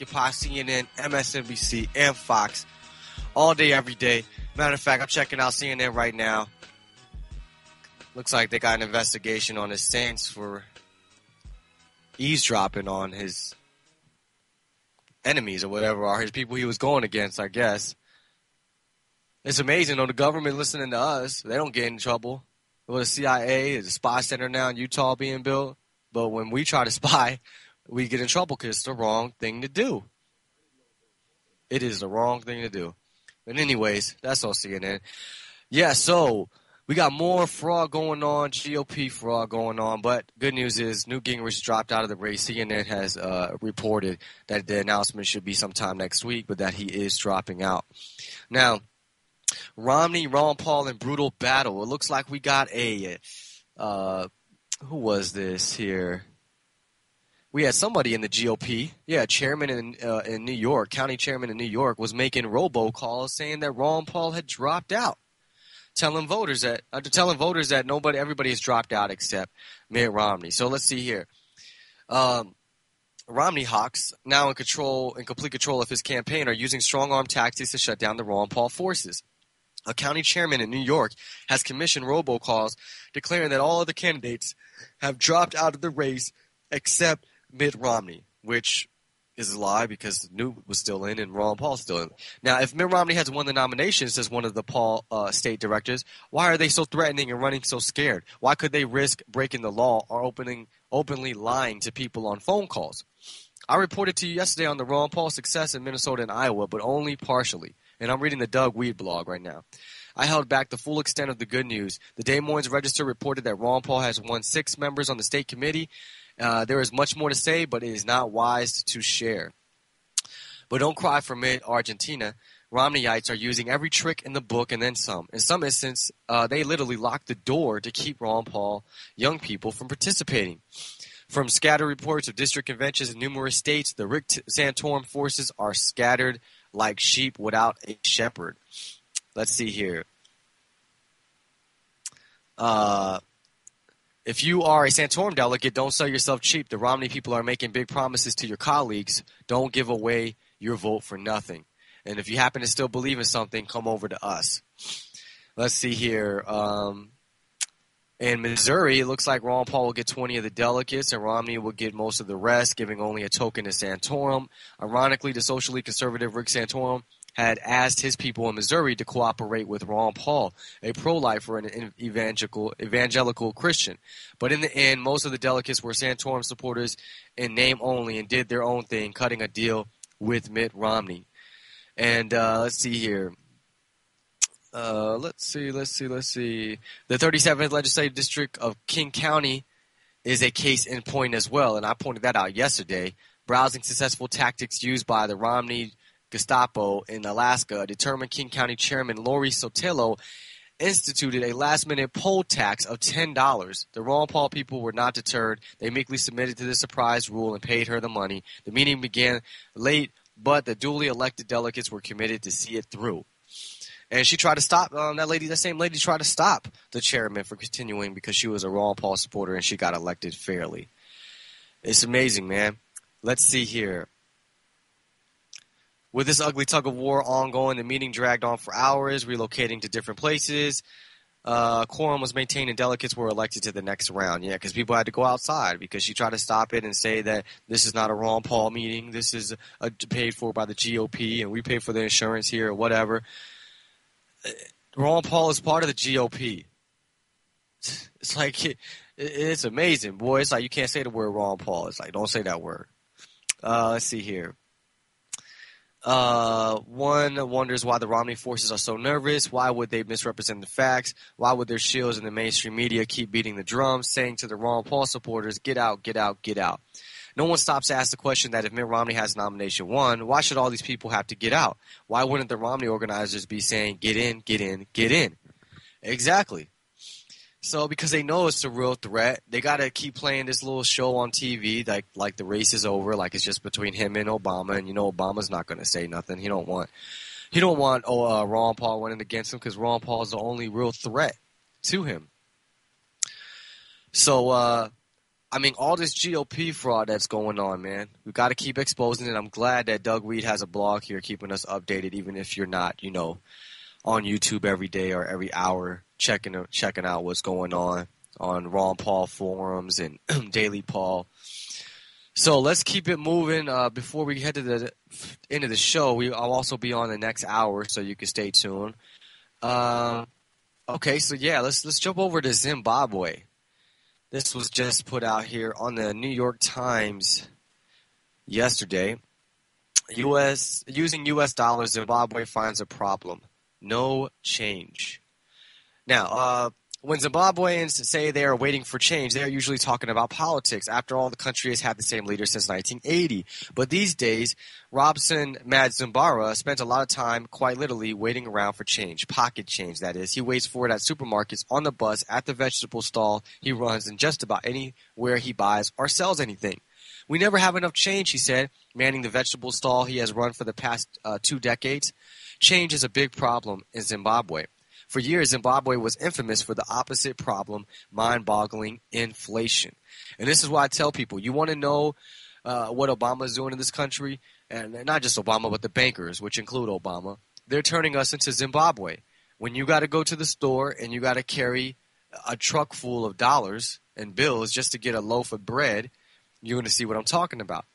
occupy CNN, MSNBC, and Fox all day, every day. Matter of fact, I'm checking out CNN right now. Looks like they got an investigation on his stance for eavesdropping on his enemies or whatever, or his people he was going against, I guess. It's amazing, though, the government listening to us, they don't get in trouble. Well, the CIA is a spy center now in Utah being built, but when we try to spy, we get in trouble because it's the wrong thing to do. It is the wrong thing to do. But anyways, that's all CNN. Yeah, so we got more fraud going on, GOP fraud going on, but good news is Newt Gingrich dropped out of the race. CNN has reported that the announcement should be sometime next week, but that he is dropping out. Now, Romney, Ron Paul, and brutal battle. It looks like we got a who was this here? We had somebody in the GOP. Yeah, chairman in New York, county chairman in New York, was making robocalls saying that Ron Paul had dropped out, telling voters that everybody has dropped out except Mitt Romney. So let's see here. Romney HAWKS, now in complete control of his campaign, are using strong-arm tactics to shut down the Ron Paul forces. A county chairman in New York has commissioned robocalls declaring that all other candidates have dropped out of the race except Mitt Romney, which is a lie because Newt was still in and Ron Paul's still in. Now, if Mitt Romney has won the nomination, says one of the Paul state directors, why are they so threatening and running so scared? Why could they risk breaking the law or openly lying to people on phone calls? I reported to you yesterday on the Ron Paul success in Minnesota and Iowa, but only partially. And I'm reading the Doug Weed blog right now. I held back the full extent of the good news. The Des Moines Register reported that Ron Paul has won 6 members on the state committee. There is much more to say, but it is not wise to share. But don't cry for Mitt, Argentina. Romneyites are using every trick in the book and then some. In some instances, they literally locked the door to keep Ron Paul young people from participating. From scattered reports of district conventions in numerous states, the Rick Santorum forces are scattered like sheep without a shepherd. Let's see here. If you are a Santorum delegate, don't sell yourself cheap. The Romney people are making big promises to your colleagues. Don't give away your vote for nothing. And if you happen to still believe in something, come over to us. Let's see here. In Missouri, it looks like Ron Paul will get 20 of the delegates and Romney will get most of the rest, giving only a token to Santorum. Ironically, the socially conservative Rick Santorum had asked his people in Missouri to cooperate with Ron Paul, a pro-lifer and an evangelical Christian. But in the end, most of the delegates were Santorum supporters in name only and did their own thing, cutting a deal with Mitt Romney. And let's see here. Let's see. The 37th legislative district of King County is a case in point as well, and I pointed that out yesterday. Browsing successful tactics used by the Romney Gestapo in Alaska, determined King County Chairman Lori Sotelo instituted a last-minute poll tax of $10. The Ron Paul people were not deterred. They meekly submitted to the surprise rule and paid her the money. The meeting began late, but the duly elected delegates were committed to see it through. And she tried to stop, that same lady tried to stop the chairman from continuing because she was a Ron Paul supporter and she got elected fairly. It's amazing, man. Let's see here. With this ugly tug-of-war ongoing, the meeting dragged on for hours, relocating to different places. Quorum was maintained and delegates were elected to the next round. Yeah, because people had to go outside because she tried to stop it and say that this is not a Ron Paul meeting. This is paid for by the GOP and we pay for the insurance here or whatever. Ron Paul is part of the GOP. It's like, it's amazing, boy. It's like you can't say the word Ron Paul. It's like, don't say that word. Let's see here. One wonders why the Romney forces are so nervous. Why would they misrepresent the facts? Why would their shills in the mainstream media keep beating the drum, saying to the Ron Paul supporters, get out, get out, get out? No one stops to ask the question that if Mitt Romney has nomination won, why should all these people have to get out? Why wouldn't the Romney organizers be saying, get in, get in, get in? Exactly. So because they know it's a real threat, they got to keep playing this little show on TV like the race is over, like it's just between him and Obama, and you know Obama's not going to say nothing. He don't want Ron Paul winning against him because Ron Paul is the only real threat to him. So I mean, all this GOP fraud that's going on, man. We got to keep exposing it. I'm glad that Doug Reed has a blog here keeping us updated, even if you're not, on YouTube every day or every hour checking out what's going on Ron Paul forums and Daily Paul. So let's keep it moving. Before we head to the end of the show, I'll also be on the next hour, so you can stay tuned. Okay, so yeah, let's jump over to Zimbabwe. This was just put out here on the New York Times yesterday. Using U.S. dollars, Zimbabwe finds a problem. No change. Now, when Zimbabweans say they are waiting for change, they are usually talking about politics. After all, the country has had the same leader since 1980. But these days, Robson Madzimbara spent a lot of time, quite literally, waiting around for change. Pocket change, that is. He waits for it at supermarkets, on the bus, at the vegetable stall he runs, and just about anywhere he buys or sells anything. We never have enough change, he said, manning the vegetable stall he has run for the past 2 decades. Change is a big problem in Zimbabwe. For years, Zimbabwe was infamous for the opposite problem, mind-boggling inflation. And this is why I tell people, you want to know what Obama's doing in this country, and not just Obama, but the bankers, which include Obama, they're turning us into Zimbabwe. When you got to go to the store and you got to carry a truck full of dollars and bills just to get a loaf of bread, you're going to see what I'm talking about.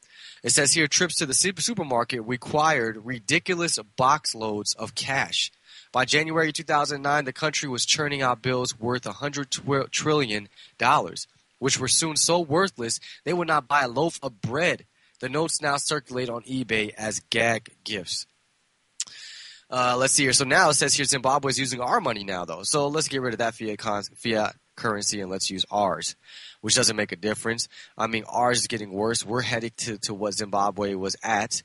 It says here, trips to the supermarket required ridiculous box loads of cash. By January 2009, the country was churning out bills worth $100 trillion, which were soon so worthless they would not buy a loaf of bread. The notes now circulate on eBay as gag gifts. Let's see here. So now it says here Zimbabwe is using our money now, though. So let's get rid of that fiat currency and let's use ours, which doesn't make a difference. I mean, ours is getting worse. We're heading to what Zimbabwe was at,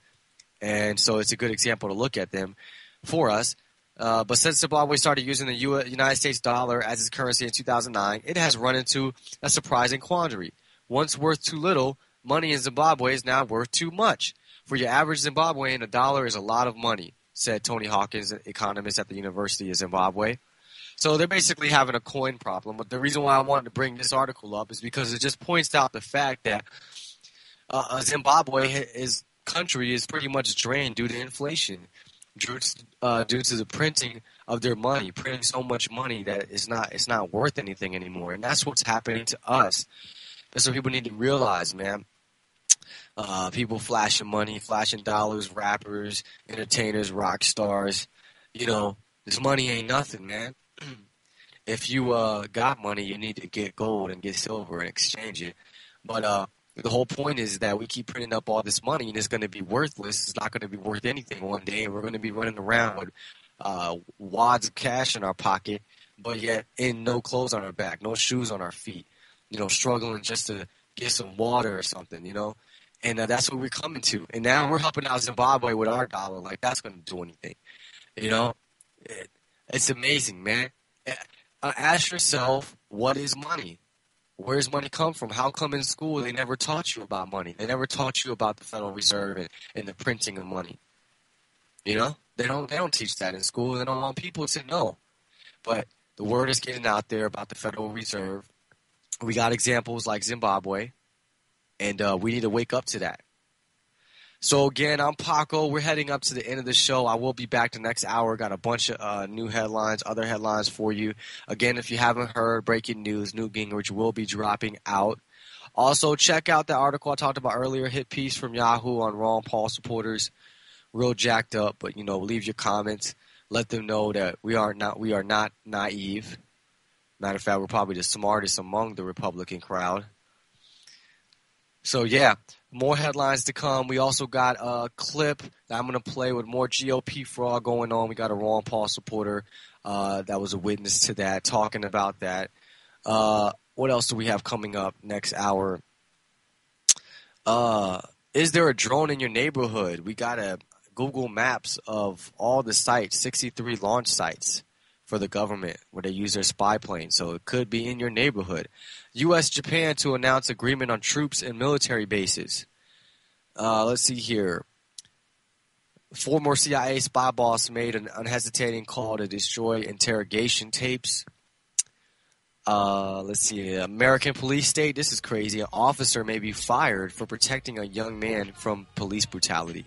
and so it's a good example to look at them for us. But since Zimbabwe started using the United States dollar as its currency in 2009, it has run into a surprising quandary. Once worth too little, money in Zimbabwe is now worth too much. For your average Zimbabwean, a dollar is a lot of money, said Tony Hawkins, an economist at the University of Zimbabwe. So they're basically having a coin problem. But the reason why I wanted to bring this article up is because it just points out the fact that Zimbabwe's country is pretty much drained due to inflation. Due to the printing of their money, printing so much money that it's not worth anything anymore, and that's what's happening to us. That's what people need to realize, man. People flashing money, flashing dollars, rappers, entertainers, rock stars. This money ain't nothing, man. If you got money, you need to get gold and get silver and exchange it. But the whole point is that we keep printing up all this money and it's going to be worthless. It's not going to be worth anything one day, and we're going to be running around with wads of cash in our pocket, but yet in no clothes on our back, no shoes on our feet, struggling just to get some water or something, And that's what we're coming to. And now we're helping out Zimbabwe with our dollar. Like, that's going to do anything. It's amazing, man. Ask yourself, what is money? Where does money come from? How come in school they never taught you about money? They never taught you about the Federal Reserve and the printing of money. They don't teach that in school. They don't want people to know. But the word is getting out there about the Federal Reserve. We got examples like Zimbabwe, and we need to wake up to that. So again, I'm Paco. We're heading up to the end of the show. I will be back the next hour. Got a bunch of new headlines, other headlines for you. Again, if you haven't heard, breaking news, Newt Gingrich will be dropping out. Also, check out the article I talked about earlier, hit piece from Yahoo on Ron Paul supporters. Real jacked up, but leave your comments. Let them know that we are not naive. Matter of fact, we're probably the smartest among the Republican crowd. So yeah, more headlines to come. We also got a clip that I'm going to play with more GOP fraud going on. We got a Ron Paul supporter that was a witness to that, talking about that. What else do we have coming up next hour? Is there a drone in your neighborhood? We got a Google Maps of all the sites, 63 launch sites for the government where they use their spy planes. So it could be in your neighborhood. U.S.-Japan to announce agreement on troops and military bases. Let's see here. Former CIA spy boss made an unhesitating call to destroy interrogation tapes. Let's see. American police state. This is crazy. An officer may be fired for protecting a young man from police brutality.